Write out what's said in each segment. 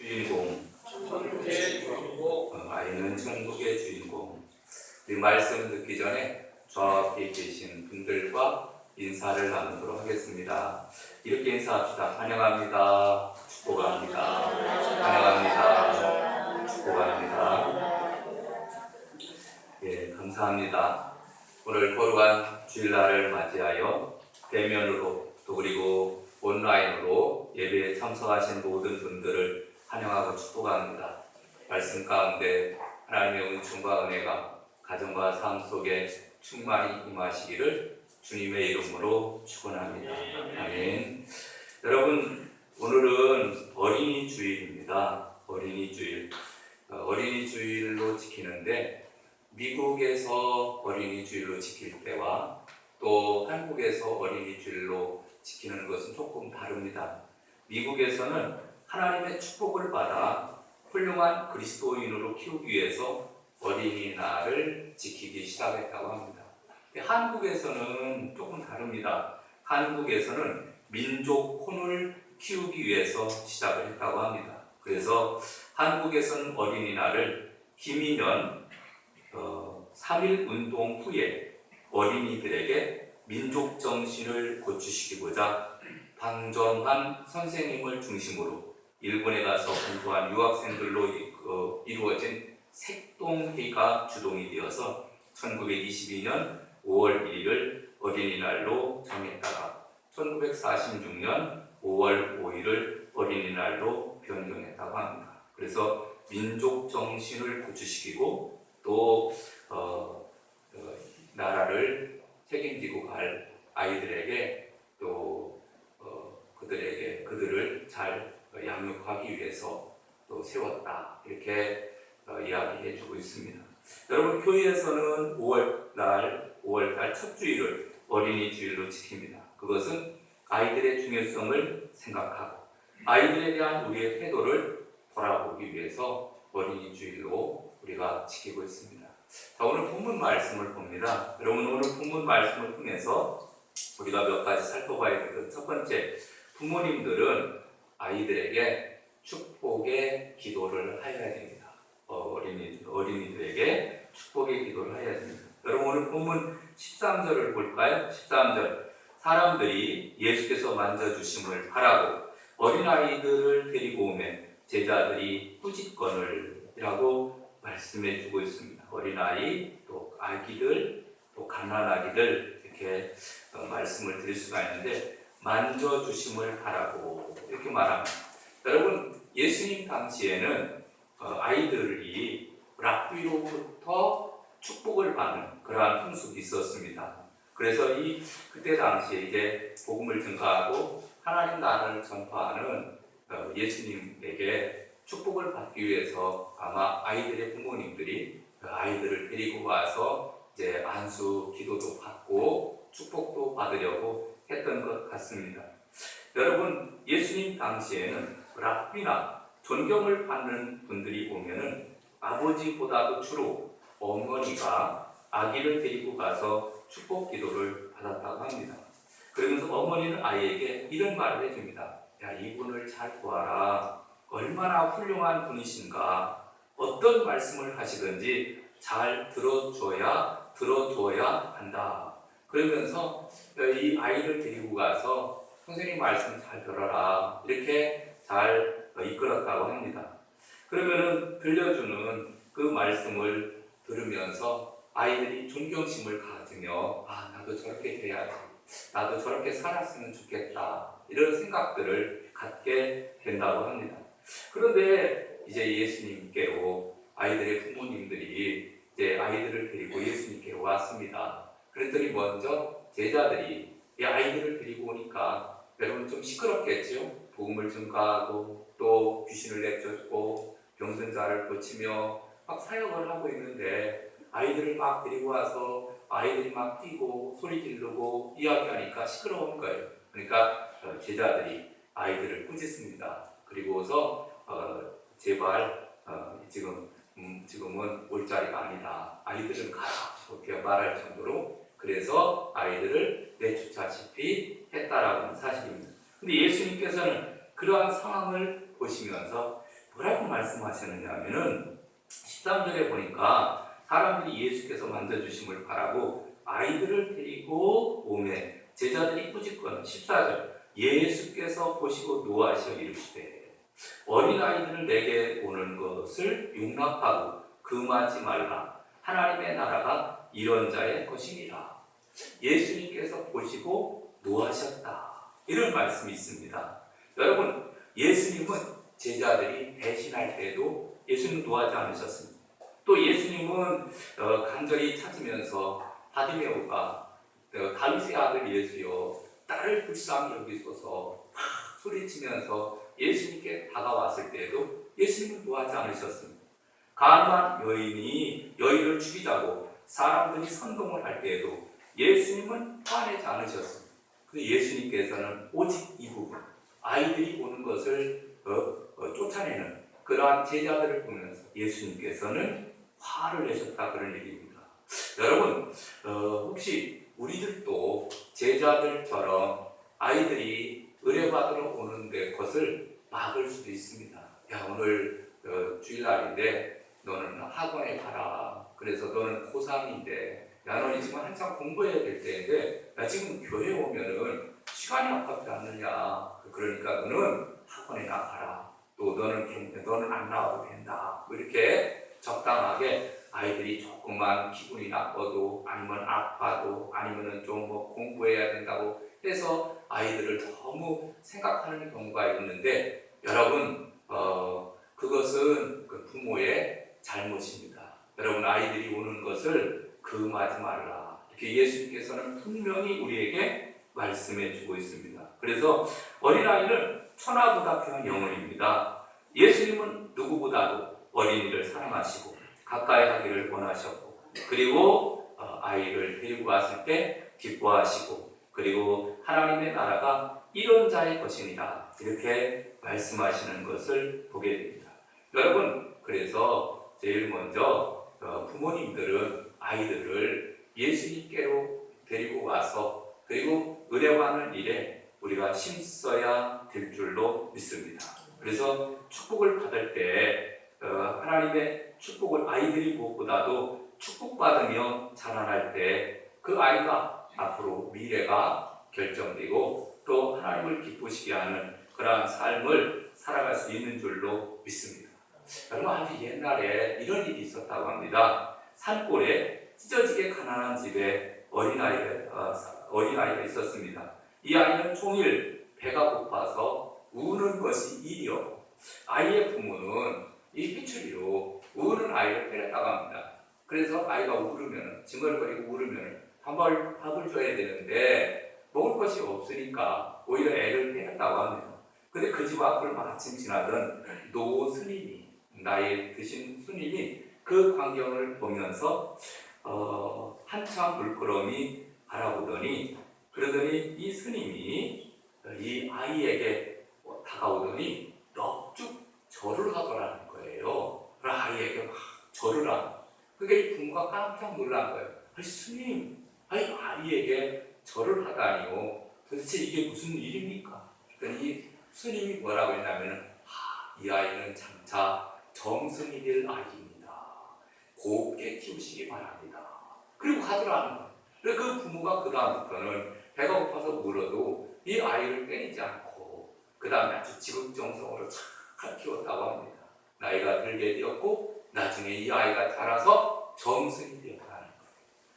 주인공, 천국의 주인공, 아이는 천국의 주인공. 이 말씀 듣기 전에 저 앞에 계신 분들과 인사를 나누도록 하겠습니다. 이렇게 인사합시다. 환영합니다. 축복합니다. 환영합니다. 축복합니다. 예, 감사합니다. 오늘 거룩한 주일날을 맞이하여 대면으로 또 그리고 온라인으로 예배에 참석하신 모든 분들을 환영하고 축복합니다. 말씀 가운데 하나님의 은총과 은혜가 가정과 삶 속에 충만히 임하시기를 주님의 이름으로 축원합니다. 아멘. 여러분, 오늘은 어린이 주일입니다. 어린이 주일. 어린이 주일로 지키는데 미국에서 어린이 주일로 지킬 때와 또 한국에서 어린이 주일로 지키는 것은 조금 다릅니다. 미국에서는 하나님의 축복을 받아 훌륭한 그리스도인으로 키우기 위해서 어린이날을 지키기 시작했다고 합니다. 한국에서는 조금 다릅니다. 한국에서는 민족혼을 키우기 위해서 시작을 했다고 합니다. 그래서 한국에서는 어린이날을 김인현 3.1 운동 후에 어린이들에게 민족정신을 고취시키고자 방정환 선생님을 중심으로 일본에 가서 공부한 유학생들로 이루어진 색동회의가 주동이 되어서 1922년 5월 1일을 어린이날로 정했다가 1946년 5월 5일을 어린이날로 변경했다고 합니다. 그래서 민족정신을 고취시키고 또 나라를 책임지고 갈 아이들에게 또 그들을 잘 양육하기 위해서 또 세웠다, 이렇게 이야기해 주고 있습니다. 여러분, 교회에서는 5월달 첫 주일을 어린이 주일로 지킵니다. 그것은 아이들의 중요성을 생각하고 아이들에 대한 우리의 태도를 돌아보기 위해서 어린이 주일로 우리가 지키고 있습니다. 자, 오늘 본문 말씀을 봅니다. 여러분, 오늘 본문 말씀을 통해서 우리가 몇 가지 살펴봐야 되거든요. 첫 번째, 부모님들은 아이들에게 축복의 기도를 해야 됩니다. 어린이들에게 축복의 기도를 해야 됩니다. 여러분, 오늘 본문 13절을 볼까요? 13절. 사람들이 예수께서 만져주심을 바라고 어린아이들을 데리고 오면 제자들이 꾸짖거늘 이라고 말씀해 주고 있습니다. 어린아이, 또 아기들, 또 갓난아기들, 이렇게 말씀을 드릴 수가 있는데 만져주심을 바라고 이렇게 말합니다. 여러분, 예수님 당시에는 아이들이 랍비로부터 축복을 받는 그러한 풍습이 있었습니다. 그래서 그때 당시에 이제 복음을 증거하고 하나님 나라를 전파하는 예수님에게 축복을 받기 위해서 아마 아이들의 부모님들이 아이들을 데리고 와서 이제 안수 기도도 받고 축복도 받으려고 했던 것 같습니다. 여러분, 예수님 당시에는 랍비나 존경을 받는 분들이 오면은 아버지보다도 주로 어머니가 아기를 데리고 가서 축복 기도를 받았다고 합니다. 그러면서 어머니는 아이에게 이런 말을 해줍니다. 야, 이분을 잘 보아라. 얼마나 훌륭한 분이신가. 어떤 말씀을 하시든지 잘 들어줘야 한다. 그러면서 이 아이를 데리고 가서 선생님 말씀 잘 들어라, 이렇게 잘 이끌었다고 합니다. 그러면은 들려주는 그 말씀을 들으면서 아이들이 존경심을 가지며 나도 저렇게 돼야지, 나도 저렇게 살았으면 좋겠다, 이런 생각들을 갖게 된다고 합니다. 그런데 이제 예수님께로 아이들의 부모님들이 이제 아이들을 데리고 예수님께로 왔습니다. 그랬더니 먼저 제자들이 이 아이들을 데리고 오니까 여러분 좀 시끄럽겠죠? 복음을 증거하고 또 귀신을 내쫓고 병든 자를 고치며 막 사역을 하고 있는데 아이들을 막 데리고 와서 아이들이 막 뛰고 소리 지르고 이야기하니까 시끄러운 거예요. 그러니까 제자들이 아이들을 꾸짖습니다. 그리고서 제발 지금은 올 자리가 아니다. 아이들은 가라, 이렇게 말할 정도로 그래서 아이들을 내쫓다시피 했다라는 사실입니다. 근데 예수님께서는 그러한 상황을 보시면서 뭐라고 말씀하셨느냐 하면은 13절에 보니까 사람들이 예수께서 만져주심을 바라고 아이들을 데리고 오매 제자들이 꾸짖거나 14절 예수께서 보시고 노하시어 이르시되 어린아이들을 내게 오는 것을 용납하고 금하지 말라. 하나님의 나라가 이런 자의 것이니라. 예수님께서 보시고 노하셨다. 이런 말씀이 있습니다. 여러분, 예수님은 제자들이 배신할 때도 예수님 노하지 않으셨습니다. 또 예수님은 간절히 찾으면서 바디메오가 다윗의 아들 예수여 딸을 불쌍히 여기소서 막 소리치면서 예수님께 다가왔을 때에도 예수님은 노하지 않으셨습니다. 가늠한 여인이 여인을 죽이자고 사람들이 선동을 할 때에도 예수님은 화내지 않으셨습니다. 근데 예수님께서는 오직 이 부분, 아이들이 보는 것을 쫓아내는 그러한 제자들을 보면서 예수님께서는 화를 내셨다 그런 얘기입니다. 여러분, 혹시 우리들도 제자들처럼 아이들이 의뢰받으러 오는데 것을 막을 수도 있습니다. 야, 오늘 주일날인데 너는 학원에 가라. 그래서 너는 고3인데 야, 너는 지금 한참 공부해야 될 때인데 야, 지금 교회 오면은 시간이 아깝지 않느냐. 그러니까 너는 학원에 나가라. 또 너는 안 나와도 된다. 뭐 이렇게 적당하게 아이들이 조금만 기분이 나빠도 아니면 아파도 아니면은 좀 뭐 공부해야 된다고 해서 아이들을 너무 생각하는 경우가 있는데 여러분 그것은 그 부모의 잘못입니다. 여러분 아이들이 오는 것을 금하지 말라. 이렇게 예수님께서는 분명히 우리에게 말씀해 주고 있습니다. 그래서 어린아이는 천하보다 귀한 영혼입니다. 예수님은 누구보다도 어린이를 사랑하시고 가까이 하기를 원하셨고 그리고 아이를 데리고 왔을 때 기뻐하시고 그리고 하나님의 나라가 이런 자의 것이니라 이렇게 말씀하시는 것을 보게 됩니다. 여러분 그래서 제일 먼저 부모님들은 아이들을 예수님께로 데리고 와서 그리고 의뢰하는 일에 우리가 힘써야 될 줄로 믿습니다. 그래서 축복을 받을 때 하나님의 축복을 아이들이 무엇보다도 축복받으며 자라날 때 그 아이가 앞으로 미래가 결정되고 또 하나님을 기쁘시게 하는 그러한 삶을 살아갈 수 있는 줄로 믿습니다. 여러분 아주 옛날에 이런 일이 있었다고 합니다. 산골에 찢어지게 가난한 집에 어린아이가 있었습니다. 이 아이는 종일 배가 고파서 우는 것이 일이요. 아이의 부모는 이 피추리로 우는 아이를 때렸다고 합니다. 그래서 아이가 울으면 징얼거리고 울으면 밥을 줘야 되는데 먹을 것이 없으니까 오히려 애를 때렸다고 합니다. 근데 그 집 앞을 마침 지나던 노 스님이 나이 드신 스님이 그 광경을 보면서 한참 물끄러미 바라보더니 그러더니 이 스님이 이 아이에게 다가오더니 넉죽 절을 하더라는 거예요. 그래서 아이에게 막 절을 하고 그게 이 부모가 깜짝 놀란 거예요. 아니 스님, 아이에게 절을 하다니요. 도대체 이게 무슨 일입니까? 그러니까 이 스님이 뭐라고 했냐면은 이 아이는 장차 정승이 될 아이입니다. 곱게 키우시기 바랍니다. 그리고 가더라는 거예요. 그래서 그 부모가 그 다음부터는 배가 고파서 울어도 이 아이를 때리지 않고 그 다음에 아주 지극정성으로 잘 키웠다고 합니다. 나이가 들게 되었고 나중에 이 아이가 자라서 정승이 되었다는 거예요.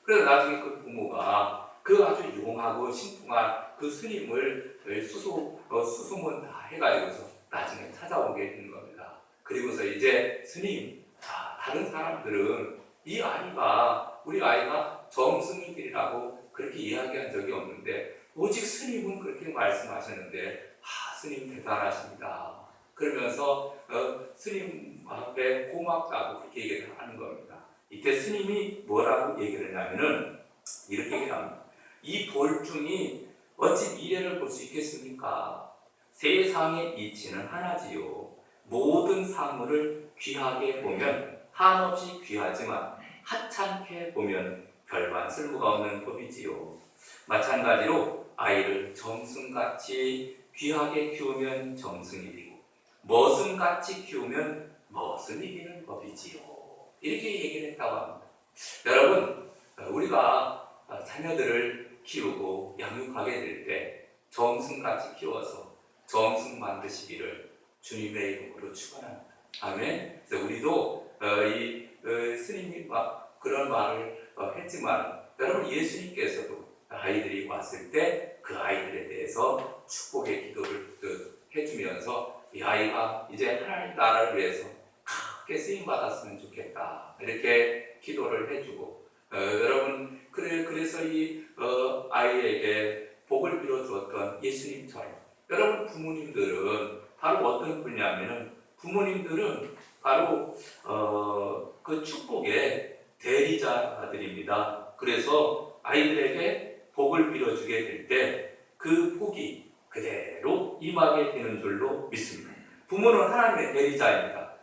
그래서 나중에 그 부모가 그 아주 용하고 신통한 그 스님을 수소문 다 해가지고서 나중에 찾아오게 된 겁니다. 그리고서 이제 스님, 다른 사람들은 이 아이가 우리 아이가 정승이 되리라고 그렇게 이야기한 적이 없는데 오직 스님은 그렇게 말씀하셨는데 스님 대단하십니다. 그러면서 스님 앞에 고맙다고 그렇게 얘기를 하는 겁니다. 이때 스님이 뭐라고 얘기를 했냐면은 이렇게 얘기를 합니다. 이 돌중이 어찌 미래를 볼 수 있겠습니까? 세상의 이치는 하나지요. 모든 사물을 귀하게 보면 한없이 귀하지만 하찮게 보면 별반 쓸모가 없는 법이지요. 마찬가지로 아이를 정승같이 귀하게 키우면 정승이 되고 머슴같이 키우면 머슴이 이기는 법이지요. 이렇게 얘기를 했다고 합니다. 여러분, 우리가 자녀들을 키우고 양육하게 될 때 정승같이 키워서 정승 만드시기를 주님의 이름으로 축원합니다. 아멘. 그래서 우리도 스님이 그런 말을 했지만 여러분, 예수님께서도 아이들이 왔을 때 그 아이들에 대해서 축복의 기도를 해주면서 이 아이가 이제 하나님 나라를 위해서 크게 쓰임 받았으면 좋겠다, 이렇게 기도를 해주고, 여러분, 그래서 이 아이에게 복을 빌어주었던 예수님처럼 여러분, 부모님들은 바로 어떤 분이냐면은, 부모님들은 바로 그 축복의 대리자들입니다. 그래서 아이들에게 복을 빌어주게 될 때 그 복이 그대로 임하게 되는 줄로 믿습니다. 부모는 하나님의 대리자입니다.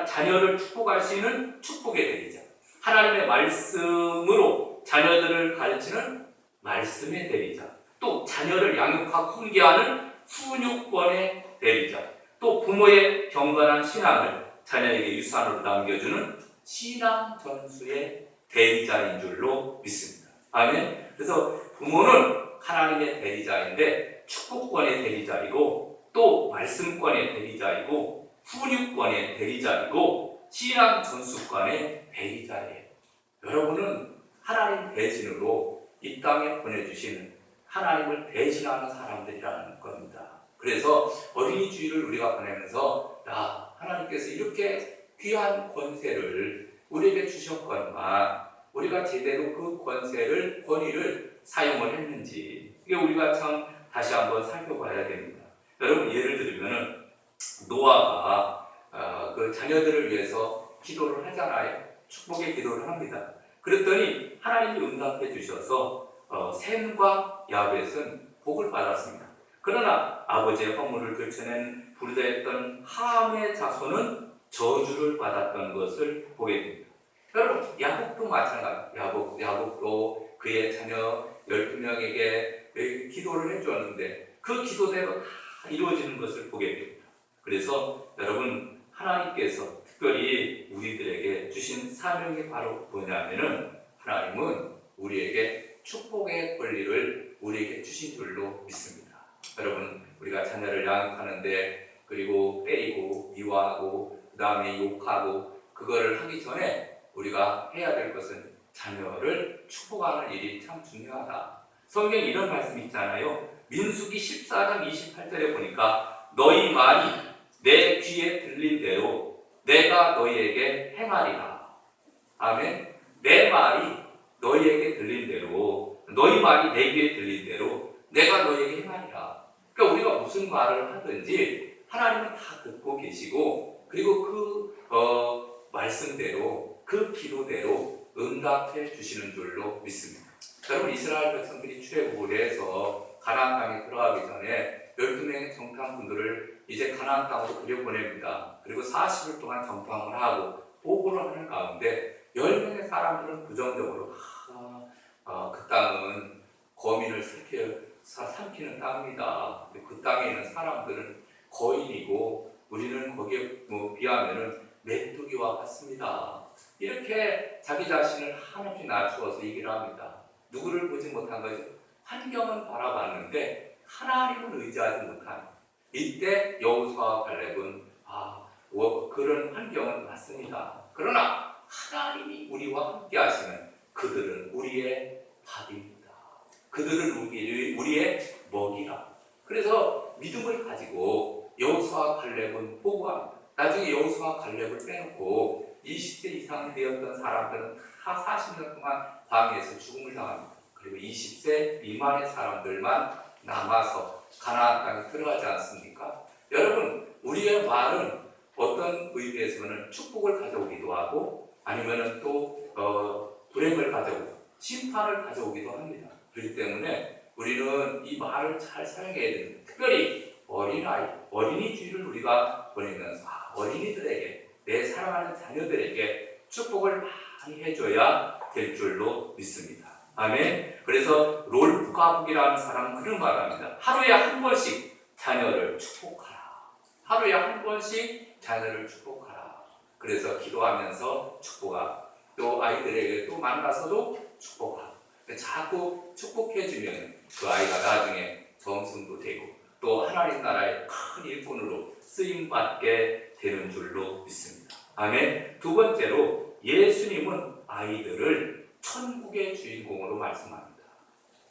자녀를 축복할 수 있는 축복의 대리자, 하나님의 말씀으로 자녀들을 가르치는 말씀의 대리자, 또 자녀를 양육하고 훈계하는 훈육권의 대리자, 또 부모의 경건한 신앙을 자녀에게 유산으로 남겨주는 신앙 전수의 대리자인 줄로 믿습니다. 아멘. 그래서 부모는 하나님의 대리자인데 축복권의 대리자이고, 또 말씀권의 대리자이고, 훈육권의 대리자이고, 신앙 전수권의 대리자예요. 여러분은 하나님 대신으로 이 땅에 보내주신 하나님을 대신하는 사람들이라는 겁니다. 그래서 어린이 주일을 우리가 보내면서 하나님께서 이렇게 귀한 권세를 우리에게 주셨건만 우리가 제대로 그 권위를 사용을 했는지, 이게 우리가 참 다시 한번 살펴봐야 됩니다. 여러분, 예를 들면 노아가 그 자녀들을 위해서 기도를 하잖아요. 축복의 기도를 합니다. 그랬더니 하나님이 응답해 주셔서 셈과 야벳은 복을 받았습니다. 그러나 아버지의 허물을 들춰낸 불대했던 함의 자손은 저주를 받았던 것을 보게 됩니다. 여러분, 야곱도 마찬가지입니다. 야곱도 그의 자녀 12명에게 기도를 해주었는데 그 기도대로 다 이루어지는 것을 보게 됩니다. 그래서 여러분, 하나님께서 특별히 우리들에게 주신 사명이 바로 뭐냐면은, 하나님은 우리에게 축복의 권리를 우리에게 주신 줄로 믿습니다. 여러분, 우리가 자녀를 양육하는데, 그리고 때리고 미워하고 그 다음에 욕하고 그거를 하기 전에 우리가 해야 될 것은 자녀를 축복하는 일이 참 중요하다. 성경에 이런 말씀이 있잖아요. 민수기 14장 28절에 보니까 너희 말이 내 귀에 들린 대로 내가 너희에게 행하리라. 아멘. 내 말이 너희에게 들린 대로, 너희 말이 내 귀에 들린 대로 내가 너희에게 행하리라. 그러니까 우리가 무슨 말을 하든지 하나님은 다 듣고 계시고, 그리고 그 말씀대로, 그 기도대로 응답해 주시는 줄로 믿습니다. 여러분, 이스라엘 백성들이 출애굽을 해서 가나안 땅에 들어가기 전에 12명의 정탐꾼들을 이제 가나안 땅으로 들여보냅니다. 그리고 40일 동안 정탐을 하고 보고를 하는 가운데 10명의 사람들은 부정적으로 그 땅은 거민을 삼키는 땅입니다. 그 땅에 있는 사람들은 거인이고 우리는 거기에 비하면은 메뚜기와 같습니다. 이렇게 자기 자신을 한없이 낮추어서 얘기를 합니다. 누구를 보지 못한 거죠? 환경은 바라봤는데 하나님을 의지하지 못한, 이때 여호수아와 갈렙은 그런 환경은 맞습니다. 그러나 하나님이 우리와 함께 하시면 그들은 우리의 밥입니다. 그들은 우리의 먹이라. 그래서 믿음을 가지고 여호수아와 갈렙은 보고합니다. 나중에 여호수아와 갈렙을 빼놓고 20세 이상 되었던 사람들은 다 40년 동안 광야에서 죽음을 당합니다. 그리고 20세 미만의 사람들만 남아서 가나안 땅에 들어가지 않습니까? 여러분, 우리의 말은 어떤 의미에서는 축복을 가져오기도 하고, 아니면 또 불행을 가져오고 심판을 가져오기도 합니다. 그렇기 때문에 우리는 이 말을 잘 사용해야 됩니다. 특별히 어린이 주일을 우리가 보내면서 어린이들에게, 내 사랑하는 자녀들에게 축복을 많이 해줘야 될 줄로 믿습니다. 아멘. 그래서 롤프 가북이라는 사람은 그런 말을 합니다. 하루에 한 번씩 자녀를 축복하라. 하루에 한 번씩 자녀를 축복하라. 그래서 기도하면서 축복하고 또 아이들에게 또 만나서도 축복하고 자꾸 축복해주면 그 아이가 나중에 정승도 되고 또 하나님 나라의 큰 일꾼으로 쓰임받게 되는 줄로 믿습니다. 아멘. 두 번째로 예수님은 아이들을 천국의 주인공으로 말씀합니다.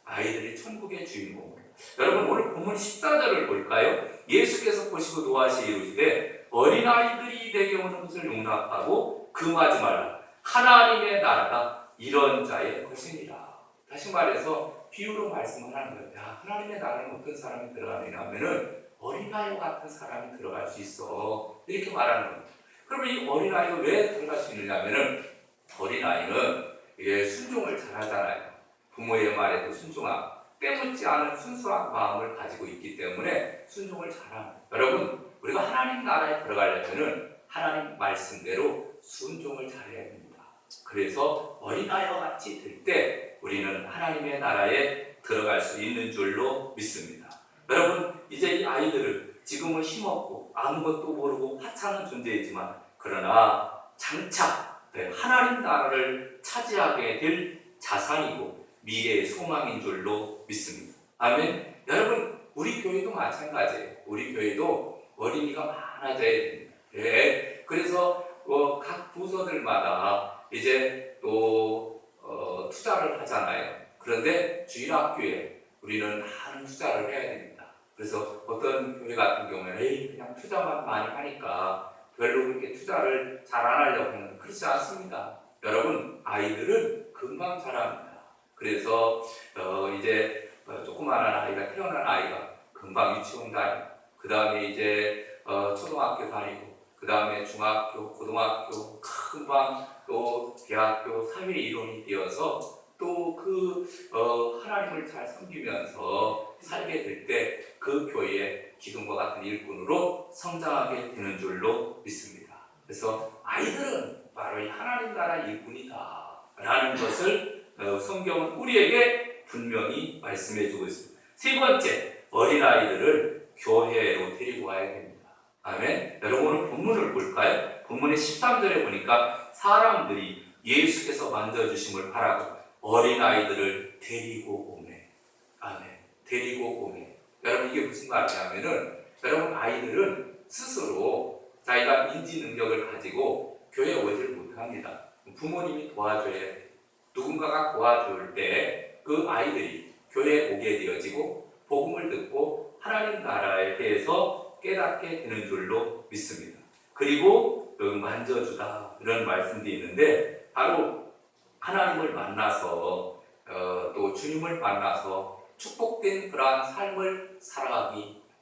아이들이 천국의 주인공. 여러분 오늘 본문 14절을 볼까요? 예수께서 보시고 노하시 이르시되 어린아이들이 내게 오는 것을 용납하고 금하지 말라. 하나님의 나라가 이런 자의 것이니라. 다시 말해서 비유로 말씀을 하는 거예요. 야, 하나님의 나라는 어떤 사람이 들어가느냐 하면은 어린아이 같은 사람이 들어갈 수 있어. 이렇게 말하는 겁니다. 그러면 이 어린아이가 왜 들어갈 수 있느냐 하면은 어린아이는 이게 순종을 잘하잖아요. 부모의 말에도 순종하고 때묻지 않은 순수한 마음을 가지고 있기 때문에 순종을 잘합니다. 여러분 우리가 하나님 나라에 들어가려면 하나님 말씀대로 순종을 잘해야 됩니다. 그래서 어린아이와 같이 될 때 우리는 하나님의 나라에 들어갈 수 있는 줄로 믿습니다. 여러분 이제 이 아이들을 지금은 힘없고 아무것도 모르고 하찮은 존재이지만 그러나 장차 하나님 나라를 차지하게 될 자산이고 미래의 소망인 줄로 믿습니다. 아멘. 여러분 우리 교회도 마찬가지예요. 우리 교회도 어린이가 많아져야 됩니다. 네. 그래서 각 부서들마다 이제 또 투자를 하잖아요. 그런데 주일학교에 우리는 많은 투자를 해야 됩니다. 그래서 어떤 교회 같은 경우에는 그냥 투자만 많이 하니까 별로 그렇게 투자를 잘 안 하려고 하는 그렇지 않습니다. 여러분 아이들은 금방 자랍니다. 그래서 이제 조그마한 아이가 태어난 아이가 금방 유치원 다니고 그 다음에 이제 초등학교 다니고 그 다음에 중학교, 고등학교 금방 또 대학교 사회 일원이 되어서 또 그 하나님을 잘 섬기면서 살게 될 때 그 교회의 기둥과 같은 일꾼으로 성장하게 되는 줄로 믿습니다. 그래서 아이들은 바로 이 하나님 나라 일꾼이다 라는 것을 성경은 우리에게 분명히 말씀해 주고 있습니다. 세 번째, 어린아이들을 교회로 데리고 와야 됩니다. 아멘. 여러분 오늘 본문을 볼까요? 본문의 13절에 보니까 사람들이 예수께서 만져주심을 바라고 어린아이들을 데리고 오매. 아멘. 데리고 오매. 여러분 이게 무슨 말이냐면은 여러분 아이들은 스스로 자기가 인지 능력을 가지고 교회에 오질 못합니다. 부모님이 도와줘야 돼요. 누군가가 도와줄 때 그 아이들이 교회에 오게 되어지고 복음을 듣고 하나님 나라에 대해서 깨닫게 되는 줄로 믿습니다. 그리고 만져주다 이런 말씀도 있는데 바로 하나님을 만나서 또 주님을 만나서 축복된 그러한 삶을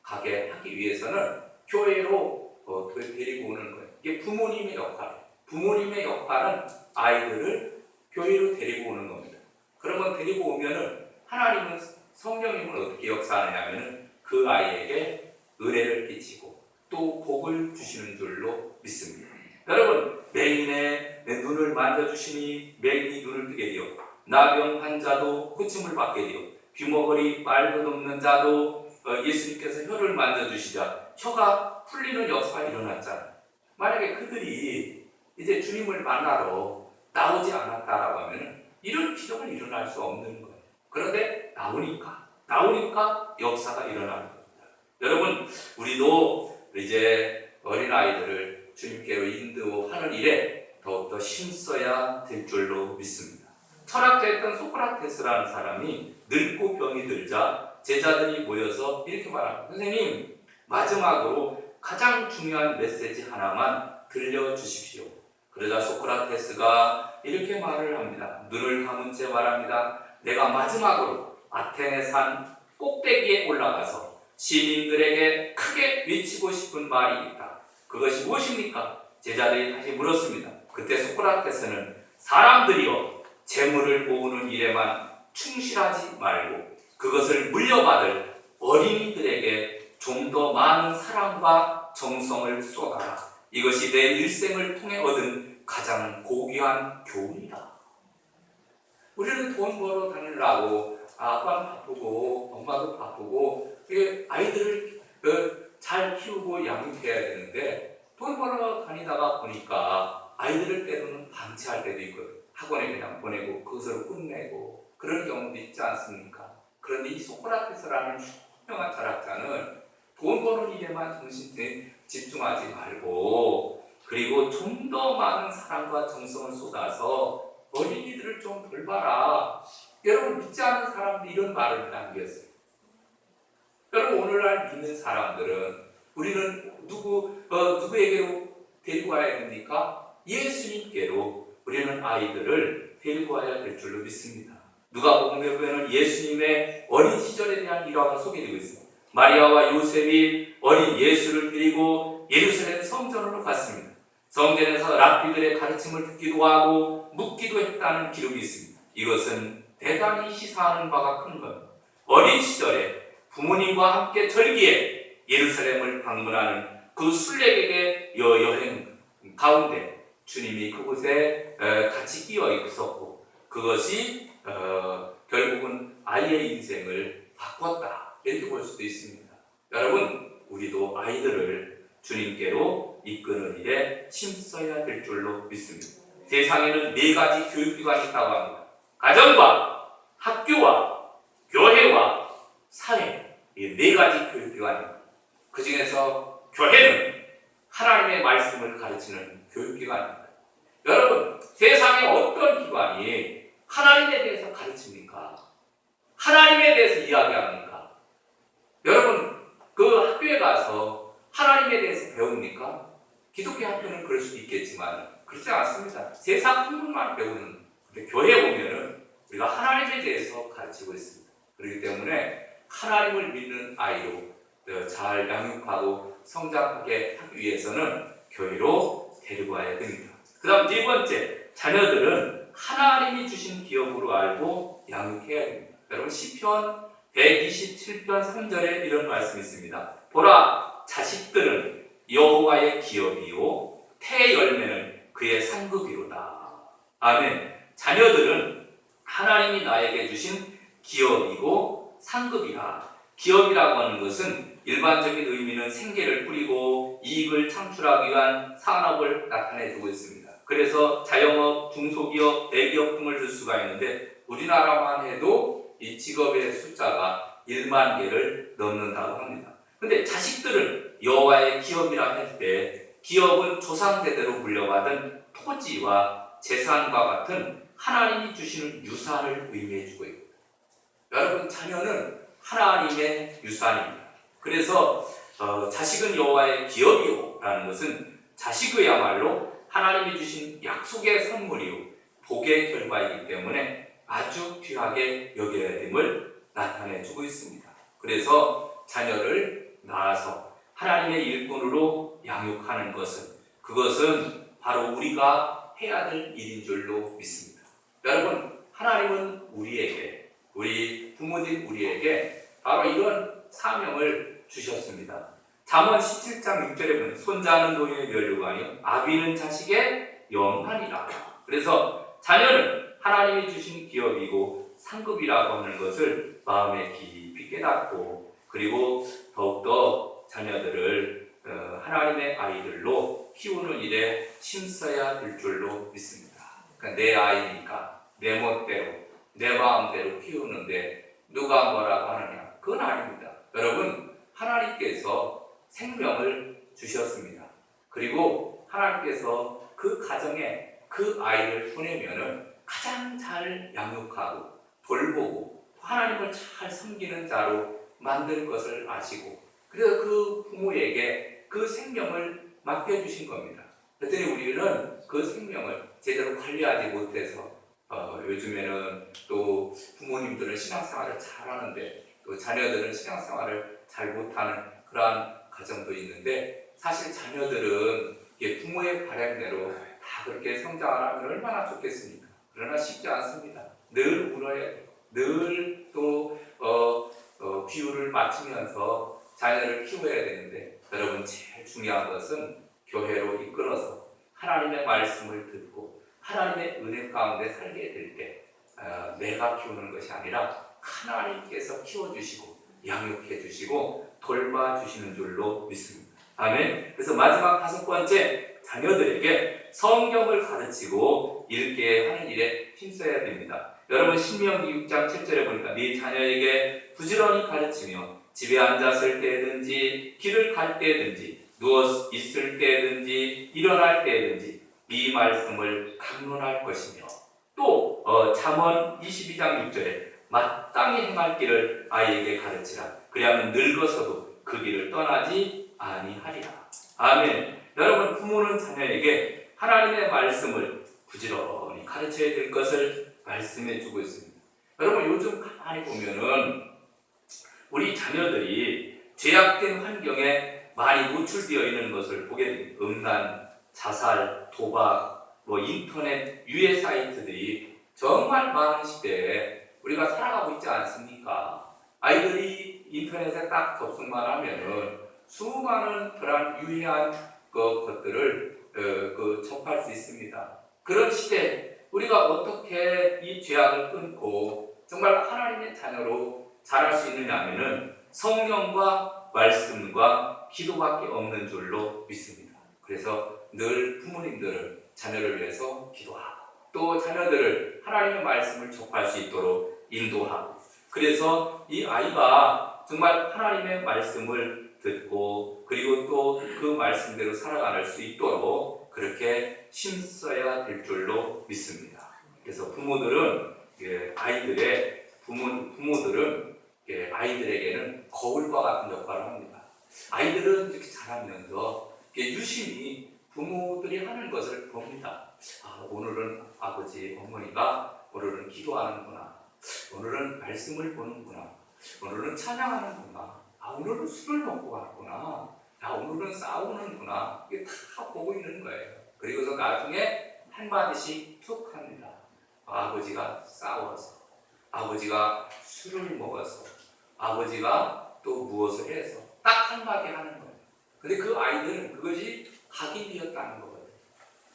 가게 하기 위해서는 교회로 데리고 오는 거예요. 이게 부모님의 역할이에요. 부모님의 역할은 아이들을 교회로 데리고 오는 겁니다. 그러면 데리고 오면은 하나님은 성령님은 어떻게 역사하냐면은 그 아이에게 은혜를 끼치고 또 복을 주시는 줄로 믿습니다. 여러분 맹인의 눈을 만져주시니 맹인이 눈을 뜨게 되어 나병 환자도 고침을 받게 되어 귀머거리 말도 없는 자도 예수님께서 혀를 만져주시자 혀가 풀리는 역사가 일어났잖아요. 만약에 그들이 이제 주님을 만나러 나오지 않았다라고 하면 이런 기적은 일어날 수 없는 거예요. 그런데 나오니까 역사가 일어나는 겁니다. 여러분 우리도 이제 어린아이들을 주님께로 인도하는 일에 더욱더 힘써야 될 줄로 믿습니다. 철학자였던 소크라테스라는 사람이 늙고 병이 들자 제자들이 모여서 이렇게 말합니다. 선생님 마지막으로 가장 중요한 메시지 하나만 들려주십시오. 그러자 소크라테스가 이렇게 말을 합니다. 눈을 감은 채 말합니다. 내가 마지막으로 아테네 산 꼭대기에 올라가서 시민들에게 크게 외치고 싶은 말이 있다. 그것이 무엇입니까? 제자들이 다시 물었습니다. 그때 소크라테스는 사람들이여 재물을 모으는 일에만 충실하지 말고 그것을 물려받을 어린이들에게 좀 더 많은 사랑과 정성을 쏟아라. 이것이 내 일생을 통해 얻은 가장 고귀한 교훈이다. 우리는 돈 벌어 다니려고 아빠는 바쁘고 엄마도 바쁘고 아이들을 잘 키우고 양육해야 되는데 돈 벌어 다니다가 보니까 아이들을 때로는 방치할 때도 있거든. 학원에 그냥 보내고 그것을 끝내고 그런 경우도 있지 않습니까? 그런데 이 소크라테스라는 유명한 철학자는 돈 버는 일에만 정신 집중하지 말고 그리고 좀 더 많은 사랑과 정성을 쏟아서 어린이들을 좀 돌봐라. 여러분 믿지 않는 사람들이 이런 말을 남겼어요. 여러분 오늘날 믿는 사람들은 우리는 누구에게로 데리고 와야 됩니까? 예수님께로 우리는 아이들을 데리고 와야 될 줄로 믿습니다. 누가복음에 보면 예수님의 어린 시절에 대한 일화가 소개되고 있습니다. 마리아와 요셉이 어린 예수를 데리고 예루살렘 성전으로 갔습니다. 성전에서 랍비들의 가르침을 듣기도 하고 묻기도 했다는 기록이 있습니다. 이것은 대단히 시사하는 바가 큰 겁니다. 어린 시절에 부모님과 함께 절기에 예루살렘을 방문하는 그 순례객의 여행 가운데 주님이 그곳에 같이 끼어 있었고 그것이 결국은 아이의 인생을 바꿨다 이렇게 볼 수도 있습니다. 여러분 우리도 아이들을 주님께로 이끄는 일에 힘써야 될 줄로 믿습니다. 세상에는 4가지 교육기관이 있다고 합니다. 가정과 학교와 교회와 사회 이 4가지 교육기관입니다. 그 중에서 교회는 하나님의 말씀을 가르치는 교육기관입니다. 여러분 세상에 어떤 기관이 하나님에 대해서 가르칩니까? 하나님에 대해서 이야기합니까? 여러분 그 학교에 가서 하나님에 대해서 배웁니까? 기독교 학교는 그럴 수도 있겠지만 그렇지 않습니다. 세상 한국만 배우는 근데 교회에 보면은 우리가 하나님에 대해서 가르치고 있습니다. 그렇기 때문에 하나님을 믿는 아이로 잘 양육하고 성장하게 하기 위해서는 교회로 데리고 와야 됩니다. 그 다음 4번째, 자녀들은 하나님이 주신 기업으로 알고 양육해야 됩니다. 여러분 시편 127편 3절에 이런 말씀이 있습니다. 보라 자식들은 여호와의 기업이요 태의 열매는 그의 상급이로다. 아멘. 자녀들은 하나님이 나에게 주신 기업이고 상급이라. 기업이라고 하는 것은 일반적인 의미는 생계를 꾸리고 이익을 창출하기 위한 산업을 나타내주고 있습니다. 그래서 자영업, 중소기업, 대기업 등을 들 수가 있는데 우리나라만 해도 이 직업의 숫자가 1만 개를 넘는다고 합니다. 근데 자식들은 여호와의 기업이라 할 때 기업은 조상대대로 물려받은 토지와 재산과 같은 하나님이 주시는 유산을 의미해주고 있습니다. 여러분 자녀는 하나님의 유산입니다. 그래서 자식은 여호와의 기업이요 라는 것은 자식이야말로 하나님이 주신 약속의 선물이요 복의 결과이기 때문에 아주 귀하게 여겨야 됨을 나타내주고 있습니다. 그래서 자녀를 낳아서 하나님의 일꾼으로 양육하는 그것은 바로 우리가 해야 될 일인 줄로 믿습니다. 여러분 하나님은 우리 부모님 우리에게 바로 이런 사명을 주셨습니다. 잠언 17장 6절에 보면 손자는 노인의 면류관이요 아비는 자식의 영환이라. 그래서 자녀는 하나님이 주신 기업이고 상급이라고 하는 것을 마음에 깊이 깨닫고 그리고 더욱더 자녀들을 하나님의 아이들로 키우는 일에 힘써야 될 줄로 믿습니다. 그러니까 내 아이니까 내 멋대로 내 마음대로 키우는데 누가 뭐라고 하느냐 그건 아닙니다. 여러분 하나님께서 생명을 주셨습니다. 그리고 하나님께서 그 가정에 그 아이를 보내면은 가장 잘 양육하고 돌보고 하나님을 잘 섬기는 자로 만들 것을 아시고 그래서 그 부모에게 그 생명을 맡겨주신 겁니다. 그랬더니 우리는 그 생명을 제대로 관리하지 못해서 요즘에는 또 부모님들은 신앙생활을 잘하는데 또 자녀들은 신앙생활을 잘 못하는 그러한 가정도 있는데 사실 자녀들은 부모의 바람대로 다 그렇게 성장을 하면 얼마나 좋겠습니까? 그러나 쉽지 않습니다. 늘 울어야 돼요. 늘 또 비유를 맞추면서 자녀를 키워야 되는데 여러분 제일 중요한 것은 교회로 이끌어서 하나님의 말씀을 듣고 하나님의 은혜 가운데 살게 될 때 내가 키우는 것이 아니라 하나님께서 키워주시고 양육해 주시고 돌봐주시는 줄로 믿습니다. 아멘. 그래서 마지막 5번째, 자녀들에게 성경을 가르치고 읽게 하는 일에 힘써야 됩니다. 여러분 신명기 6장 7절에 보니까 네 자녀에게 부지런히 가르치며 집에 앉았을 때든지 길을 갈 때든지 누워 있을 때든지 일어날 때든지 이 말씀을 강론할 것이며 또 잠언 22장 6절에 마땅히 행할 길을 아이에게 가르치라. 그리하면 늙어서도 그 길을 떠나지 아니하리라. 아멘. 여러분 부모는 자녀에게 하나님의 말씀을 부지런히 가르쳐야 될 것을 말씀해 주고 있습니다. 여러분 요즘 가만히 보면은 우리 자녀들이 죄악된 환경에 많이 노출되어 있는 것을 보게 됩니다. 음란, 자살, 도박, 인터넷 유해 사이트들이 정말 많은 시대에 우리가 살아가고 있지 않습니까? 아이들이 인터넷에 딱 접속만 하면은 수많은 그런 유해한 것들을 접할 수 있습니다. 그런 시대 우리가 어떻게 이 죄악을 끊고 정말 하나님의 자녀로 자랄 수 있느냐 하면은 성령과 말씀과 기도밖에 없는 줄로 믿습니다. 그래서 늘 부모님들은 자녀를 위해서 기도하고 또 자녀들을 하나님의 말씀을 접할 수 있도록 인도하고 그래서 이 아이가 정말 하나님의 말씀을 듣고 그리고 또 그 말씀대로 살아갈 수 있도록 그렇게 힘써야 될 줄로 믿습니다. 그래서 부모들은 아이들에게는 거울과 같은 역할을 합니다. 아이들은 이렇게 자라면서 유심히 부모들이 하는 것을 봅니다. 오늘은 아버지, 어머니가 오늘은 기도하는구나. 오늘은 말씀을 보는구나. 오늘은 찬양하는구나. 오늘은 술을 먹고 갔구나. 오늘은 싸우는구나. 이게 다 보고 있는 거예요. 그리고서 나중에 한마디씩 툭 합니다. 아버지가 싸워서, 아버지가 술을 먹어서, 아버지가 또 무엇을 해서 딱 한마디 하는 거예요. 근데 그 아이들은 그것이 각인되었다는 거거든요.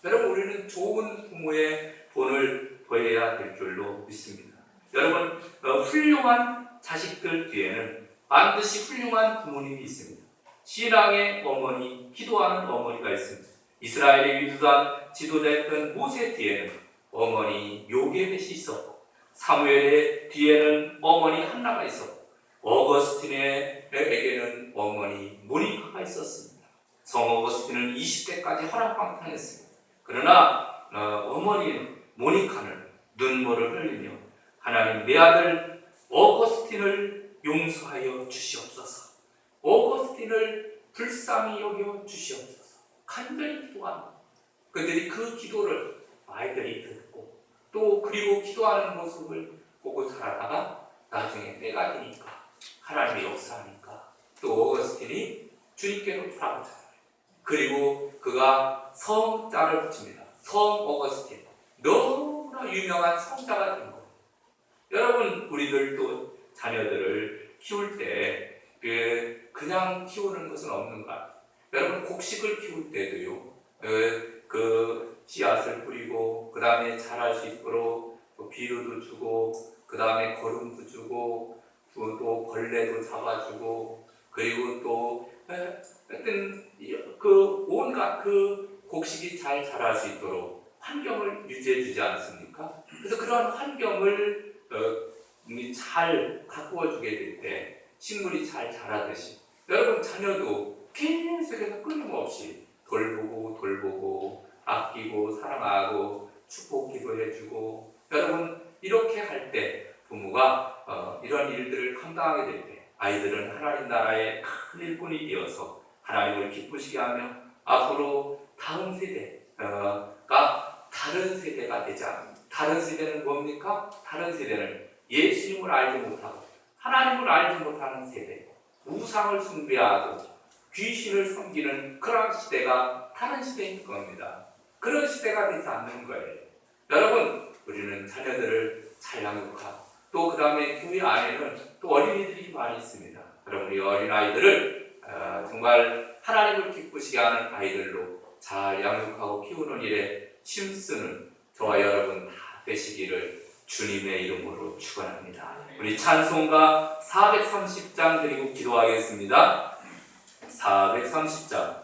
여러분 우리는 좋은 부모의 본을 보여야 될 줄로 믿습니다. 여러분 훌륭한 자식들 뒤에는 반드시 훌륭한 부모님이 있습니다. 신앙의 어머니, 기도하는 어머니가 있습니다. 이스라엘의 위대한 지도자였던 모세 뒤에는 어머니 요게벳이 있었고 사무엘의 뒤에는 어머니 한나가 있었고 어거스틴에게는 어머니 모니카가 있었습니다. 성 어거스틴은 20대까지 화랑방탕했습니다. 그러나 어머니 모니카는 눈물을 흘리며 하나님 내 아들 어거스틴을 용서하여 주시옵소서. 어거스틴을 불쌍히 여겨 주시옵소서. 간절히 기도합니다. 그들이 그 기도를 아이들이 듣고 또 그리고 기도하는 모습을 보고 자라다가 나중에 때가 되니까 하나님의 역사하니까 또 어거스틴이 주님께로 돌아오잖아요. 그리고 그가 성자를 붙입니다. 성 어거스틴. 너무나 유명한 성자가 된 거예요. 여러분 우리들도 자녀들을 키울 때 그냥 키우는 것은 없는가? 여러분 곡식을 키울 때도요. 그 씨앗을 뿌리고 그 다음에 자랄 수 있도록 비료도 주고 그 다음에 거름도 주고 또 벌레도 잡아주고 그리고 또 하여튼 그 온갖 그 곡식이 잘 자랄 수 있도록 환경을 유지해 주지 않습니까? 그래서 그러한 환경을 잘 가꾸어 주게 될 때 식물이 잘 자라듯이 여러분 자녀도 계속해서 끊임없이 돌보고 아끼고 사랑하고 축복 기도해주고 여러분 이렇게 할 때 부모가 이런 일들을 감당하게 될 때 아이들은 하나님 나라의 큰 일꾼이 되어서 하나님을 기쁘시게 하며 앞으로 다음 세대가 다른 세대가 되자. 다른 세대는 뭡니까? 다른 세대는 예수님을 알지 못하고 하나님을 알지 못하는 세대, 우상을 숭배하고 귀신을 섬기는 그런 시대가 다른 시대인 겁니다. 그런 시대가 되지 않는 거예요. 여러분 우리는 자녀들을 잘 양육하고 또 그 다음에 교회 안에는 또 어린이들이 많이 있습니다. 여러분 이 어린아이들을 정말 하나님을 기쁘시게 하는 아이들로 잘 양육하고 키우는 일에 힘쓰는 저와 여러분 다 되시기를 주님의 이름으로 축원합니다. 우리 찬송가 430장 드리고 기도하겠습니다. 430장.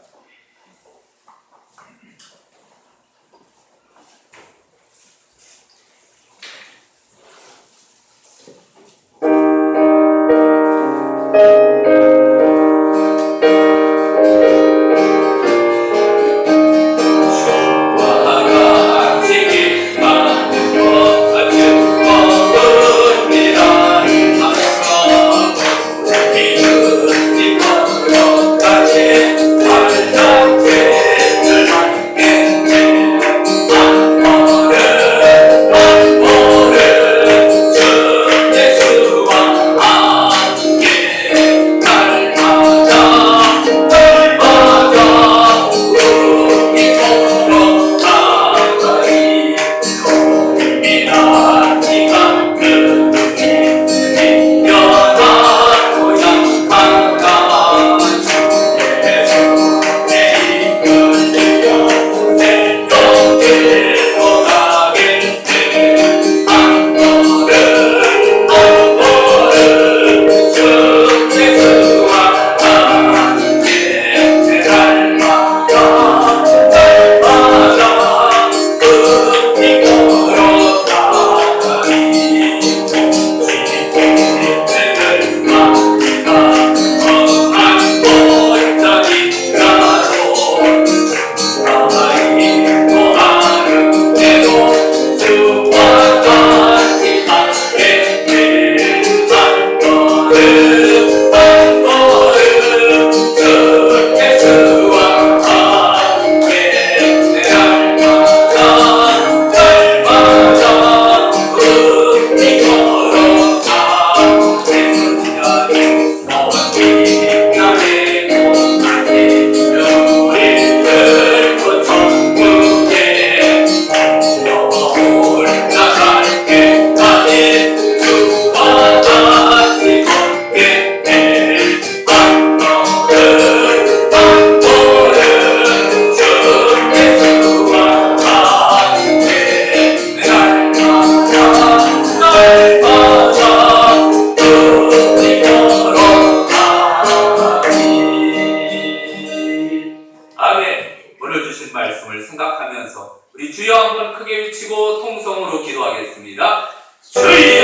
말씀을 생각하면서 우리 주여 한번 크게 외치고 통성으로 기도하겠습니다. 주여